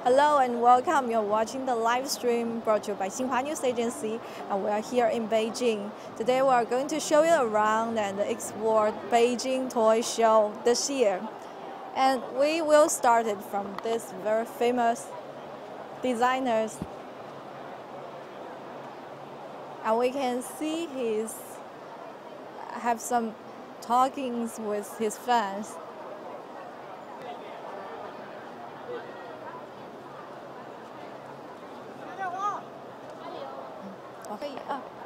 Hello and welcome. You're watching the live stream brought to you by Xinhua News Agency, and we are here in Beijing. Today we are going to show you around and explore Beijing Toy Show this year. And we will start it from this very famous designers. And we can see he's have some talkings with his fans.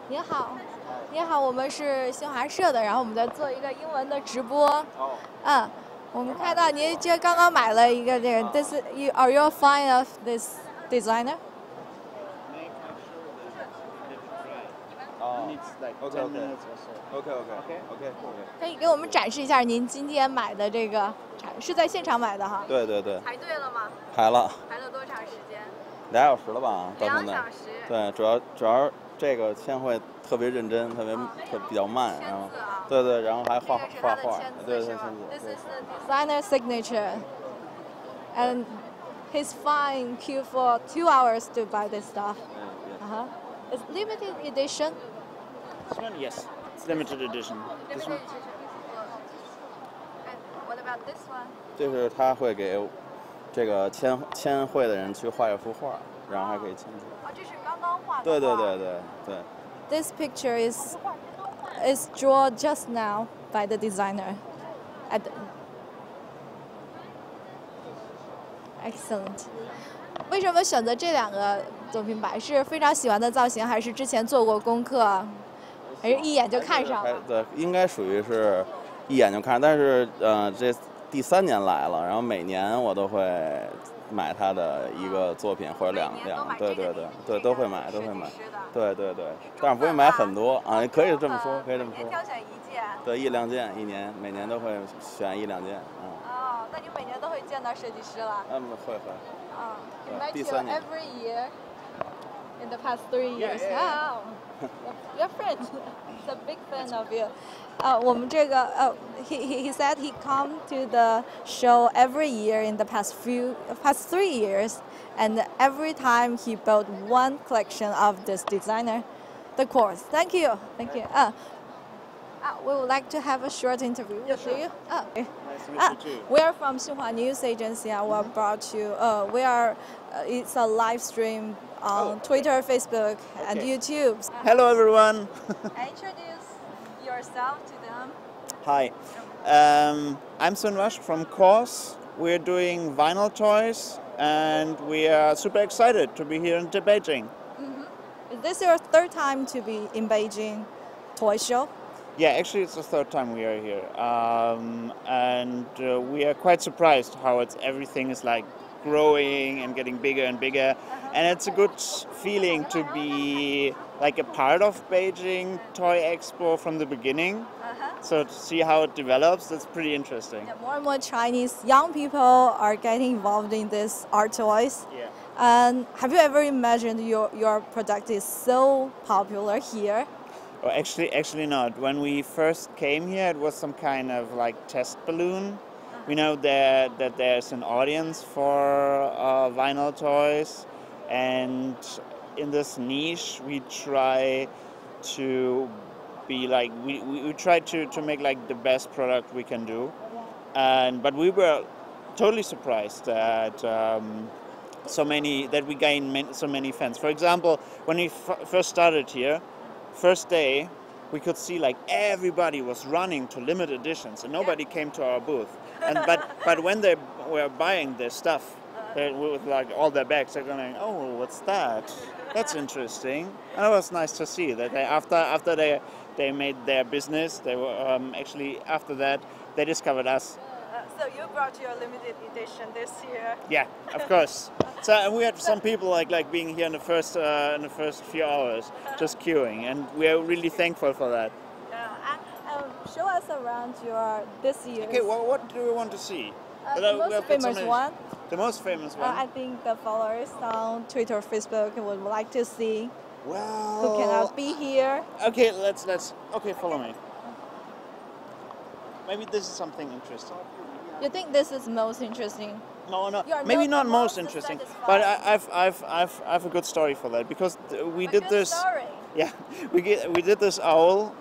您好，您好，我们是新华社的，然后我们在做一个英文的直播。我们看到您这刚刚买了一个这个 ，This are you a fan of this designer? OK. 可以给我们展示一下您今天买的这个，是在现场买的哈？对。排队了吗？排了。排了多长时间2小时了吧？到现在。2小时。对，主要这个签会特别认真，比较慢，然后对，然后还画画。对，签字。This is the designer signature, and he's fine queue for 2 hours to buy this stuff. It's limited edition. This one, yes, it's limited edition. Limited edition. And what about this one? 就是他会给这个签会的人去画一幅画，然后还可以签字。这是刚刚画的。对。This picture is drawn just now by the designer. Excellent. 为什么选择这两个作品摆？是非常喜欢的造型，还是之前做过功课，还是一眼就看上了？对，应该属于是一眼就看，但是这第3年来了，然后每年我都会买他的一个作品或者两，对，都会买。对，但是不会买很多啊，可以这么说。挑选一件。对，1-2件，每年都会选1-2件。那你每年都会见到设计师了？会。You met you every year in the past 3 years. Wow, you're friends. He's a big fan of you. 我们这个he said he come to the show every year in the past 3 years, and every time he bought one collection of this designer. The course. Thank you. We would like to have a short interview with you. Nice to meet you too. We are from Xinhua News Agency, and we brought you. It's a live stream on Twitter, Facebook, and YouTube. Hello, everyone. Introduce yourself to them. Hi, I'm Sunwash from Course. We're doing vinyl toys, and we are super excited to be here in Beijing. Is this your 3rd time to be in Beijing Toy Show? Yeah, actually, it's the 3rd time we are here, and we are quite surprised how everything is like growing and getting bigger and bigger, and it's a good feeling to be like a part of Beijing Toy Expo from the beginning. So to see how it develops, that's pretty interesting. Yeah, more and more Chinese young people are getting involved in this art toys. Yeah. And have you ever imagined your product is so popular here? Oh, actually not. When we first came here, it was some kind of like test balloon. We know that there's an audience for vinyl toys, and in this niche, we try to be like we try to make like the best product we can do, but we were totally surprised that we gained so many fans. For example, when we first started here. First day, we could see like everybody was running to limited editions, and nobody came to our booth. But when they were buying their stuff, with like all their bags, they're going, "Oh, what's that? That's interesting." And it was nice to see that after they made their business, they were actually after that they discovered us. So you brought your limited edition this year. Yeah, of course. So we had some people like being here in the first few hours, just queuing, and we are really thankful for that. Show us around this year. Okay, well, what do we want to see? The most famous one. The most famous one. I think the followers on Twitter, Facebook would like to see. Well, who cannot be here. Okay, let's. Okay, follow me. Maybe this is something interesting. You think this is most interesting? No, You're maybe not most most interesting, satisfied. but I've a good story for that because we did this. Story. Yeah, we did this owl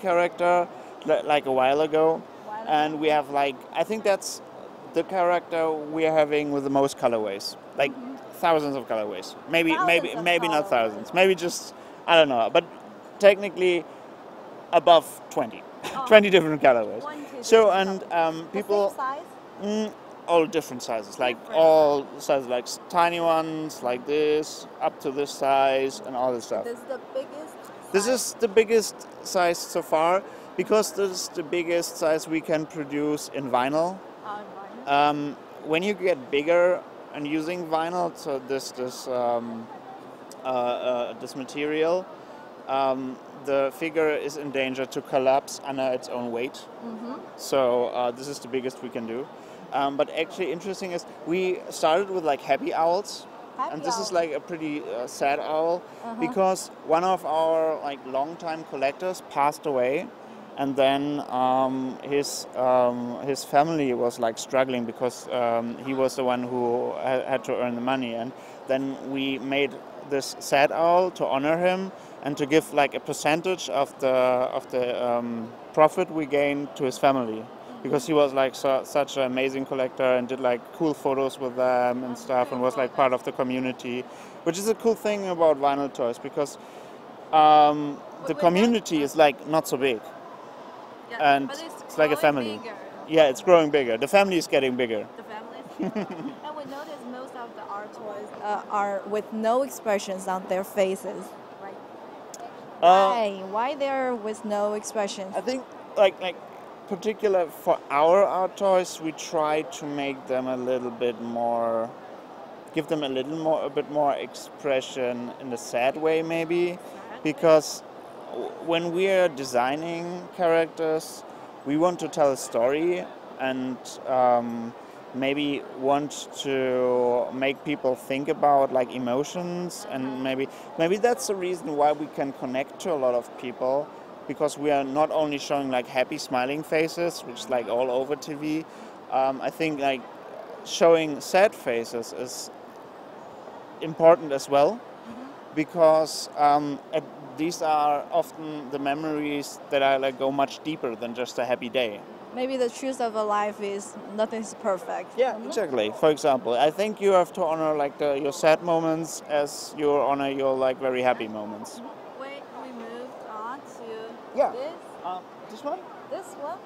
character like a while ago, and we have like I think that's the character we are having with the most colorways, like thousands of colorways. Maybe not thousands, maybe just I don't know, but technically above 20, 20 different colorways. So and people. The same size? All different sizes, like all sizes, like tiny ones, like this, up to this size, and all this stuff. This is the biggest This size? is the biggest size so far, because this is the biggest size we can produce in vinyl. When you get bigger and using vinyl, so this material, the figure is in danger to collapse under its own weight. So this is the biggest we can do. But actually interesting is we started with like happy owls. And this is like a pretty sad owl because one of our like longtime collectors passed away, and then his family was like struggling because he was the one who had to earn the money, and then we made this sad owl to honor him and to give like a percentage of the profit we gained to his family. Because he was like such an amazing collector and did like cool photos with them and stuff, and was like part of the community, which is a cool thing about vinyl toys because the community is like not so big, and it's like a family. Bigger. Yeah, it's growing bigger. The family is getting bigger. The family. And we notice most of the art toys are with no expressions on their faces. Right? Why they're with no expressions? I think like particular for our art toys, we try to make them a little bit more, give them a bit more expression in a sad way maybe, because when we are designing characters, we want to tell a story and maybe want to make people think about like emotions, and maybe that's the reason why we can connect to a lot of people. Because we are not only showing like happy smiling faces, which is like all over TV. I think like showing sad faces is important as well, because these are often the memories that are like go much deeper than just a happy day. Maybe the truth of a life is nothing's perfect. Yeah, exactly. For example, I think you have to honor like your sad moments as you honor your like very happy moments. We moved on to This one? this one.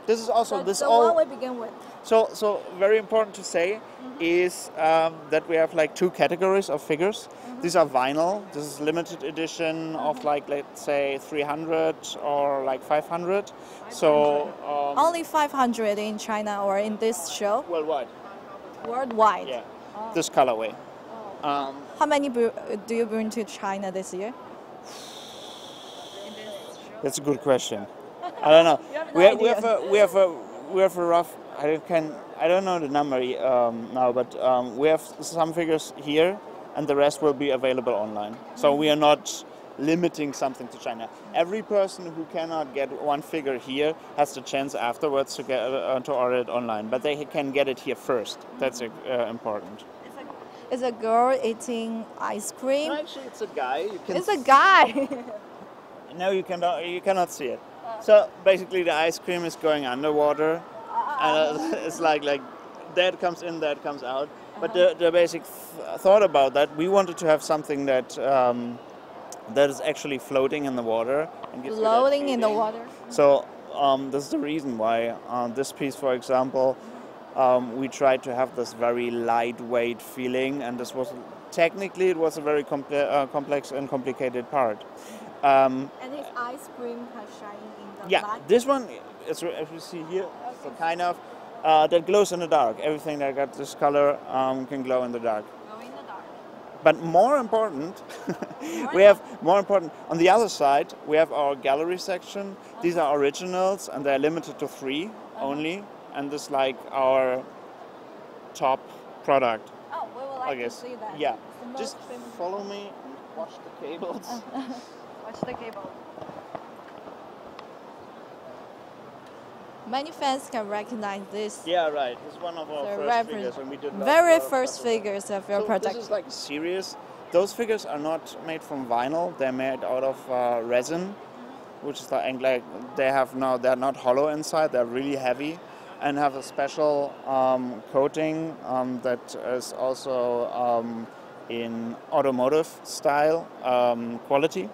This is also this the all. one we begin with. So very important to say is that we have like two categories of figures. These are vinyl. This is limited edition of like, let's say 300 or like 500. So Only 500 in China or in this show? worldwide. Worldwide. Yeah. This colorway. How many do you bring to China this year? That's a good question. I don't know. We have a rough. I don't know the number now, but we have some figures here, and the rest will be available online. So we are not limiting something to China. Every person who cannot get one figure here has the chance afterwards to get to order it online, but they can get it here first. That's important. Is a girl eating ice cream? No, actually, it's a guy. It's a guy. No, you cannot see it. So basically, the ice cream is going underwater, and it's like that comes in, that comes out. But the basic thought about that, we wanted to have something that that is actually floating in the water. And gives you that Floating in the feeling. water. So this is the reason why this piece, for example, we tried to have this very lightweight feeling, and this was technically it was a very complex and complicated part. And his ice cream has shining in the light. This one, as you see here, so kind of that glows in the dark. Everything that got this color can glow in the dark. Glow in the dark. But more important, we have more important. On the other side, we have our gallery section. These are originals, and they're limited to 3 only. And this is like our top product. Oh, we would like to see that. Yeah, It's the just most famous follow me and watch the cables. Watch the cable. many fans can recognize this. Yeah, right. It's one of our So first figures when we did very first figures of your project. This is like a series. Those figures are not made from vinyl. They're made out of resin, which is like they're not hollow inside. They're really heavy, and have a special coating that is also in automotive style quality.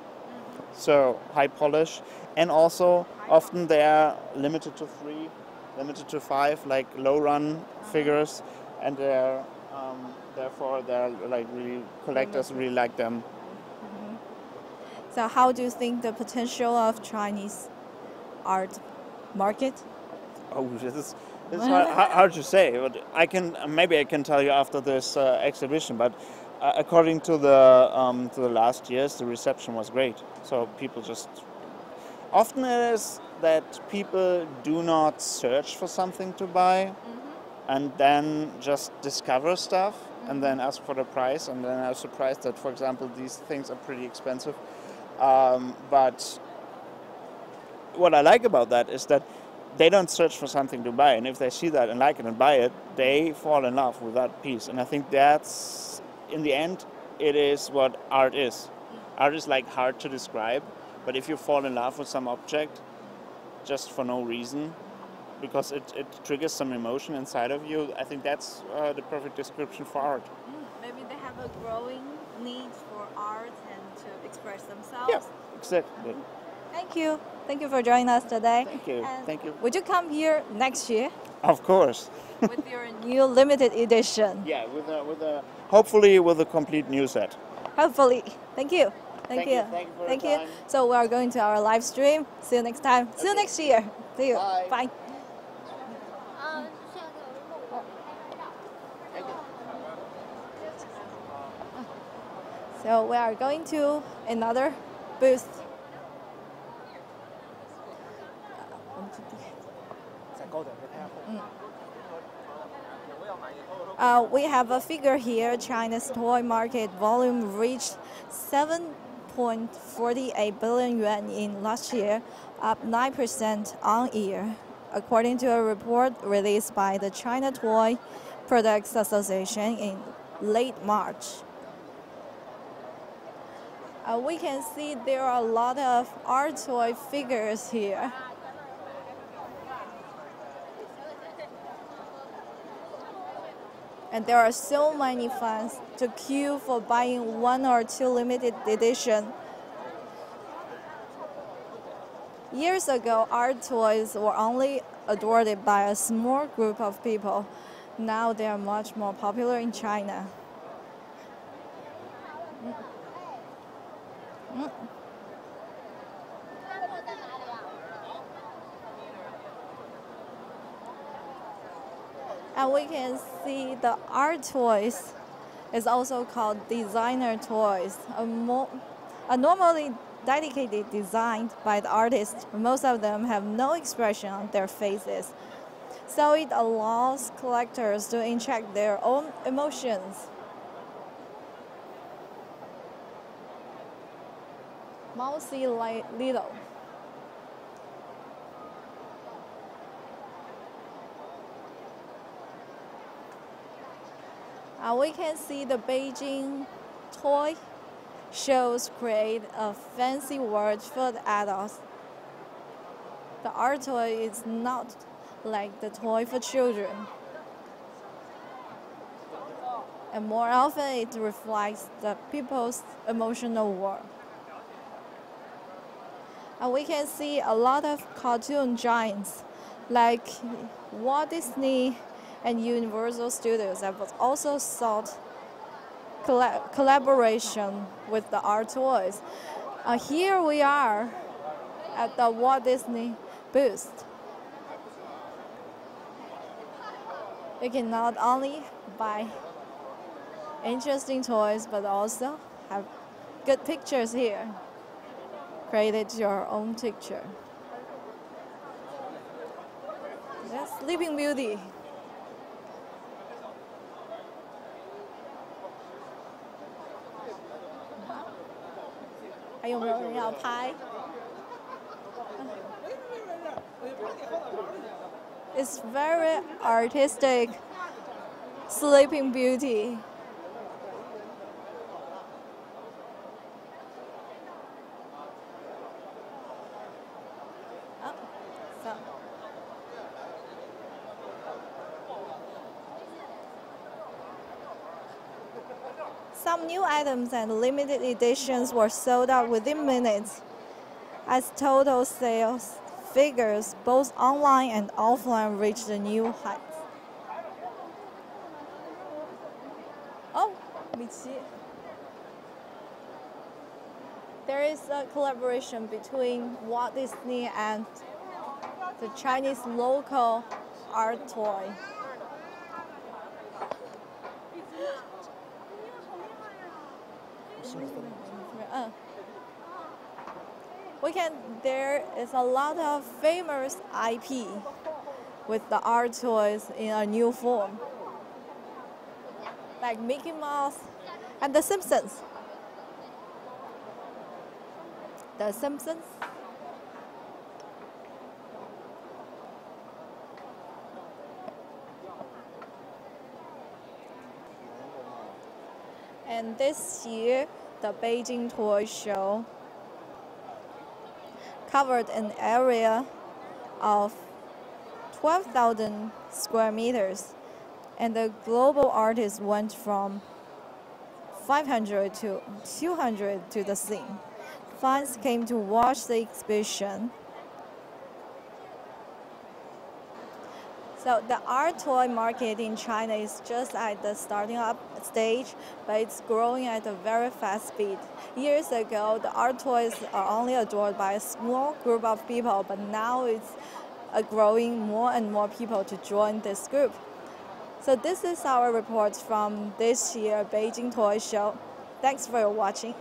So high polish, and also often they are limited to 3, limited to 5, like low run figures, and they're therefore they're like really collectors really like them. So how do you think the potential of Chinese art market? Oh, this is hard to say. But I can tell you after this exhibition. But according to the last years, the reception was great. So people just often it is that people do not search for something to buy, and then just discover stuff, and then ask for the price, and then are surprised that, for example, these things are pretty expensive. But what I like about that is that they don't search for something to buy, and if they see that and like it and buy it, they fall in love with that piece. And I think that's, in the end, it is what art is. Art is like hard to describe, but if you fall in love with some object just for no reason, because it triggers some emotion inside of you, I think that's the perfect description for art. Maybe they have a growing need for art and to express themselves. Yeah, exactly. Thank you. Thank you for joining us today. Thank you. And thank you. Would you come here next year? Of course. With your new limited edition? Yeah, hopefully with a complete new set. Hopefully. Thank you. Thank you for your time. So we are going to our live stream. See you next time. See you next year. See you. Bye. Bye. So we are going to another booth. We have a figure here. China's toy market volume reached 7.48 billion yuan in last year, up 9% on year, according to a report released by the China Toy Products Association in late March. We can see there are a lot of art toy figures here. And there are so many fans to queue for buying 1 or 2 limited edition. Years ago, art toys were only adored by a small group of people. Now they are much more popular in China. And we can see the art toys is also called designer toys, a normally dedicated designed by the artist. Most of them have no expression on their faces, so it allows collectors to inject their own emotions. Mousy like little. We can see the Beijing toy shows create a fancy world for the adults. The art toy is not like the toy for children. And more often it reflects the people's emotional world. And we can see a lot of cartoon giants like Walt Disney and Universal Studios have also sought collaboration with the art toys. Here we are at the Walt Disney booth. You can not only buy interesting toys, but also have good pictures here. Created your own picture. Yes, Sleeping Beauty. Hay有没有人要拍？ It's very artistic, Sleeping Beauty. Oh, so. Some new items and limited editions were sold out within minutes, as total sales figures both online and offline reached a new height. Oh, Michi. There is a collaboration between Walt Disney and the Chinese local art toy. There is a lot of famous IP with the art toys in a new form, like Mickey Mouse and The Simpsons. The Simpsons. And this year, the Beijing Toy Show covered an area of 12,000 square meters, and the global artists went from 500 to 200 to the scene. Fans came to watch the exhibition. So the art toy market in China is just at the starting up stage, but it's growing at a very fast speed. Years ago, the art toys are only adored by a small group of people, but now it's growing more and more people to join this group. So this is our report from this year Beijing Toy Show. Thanks for watching.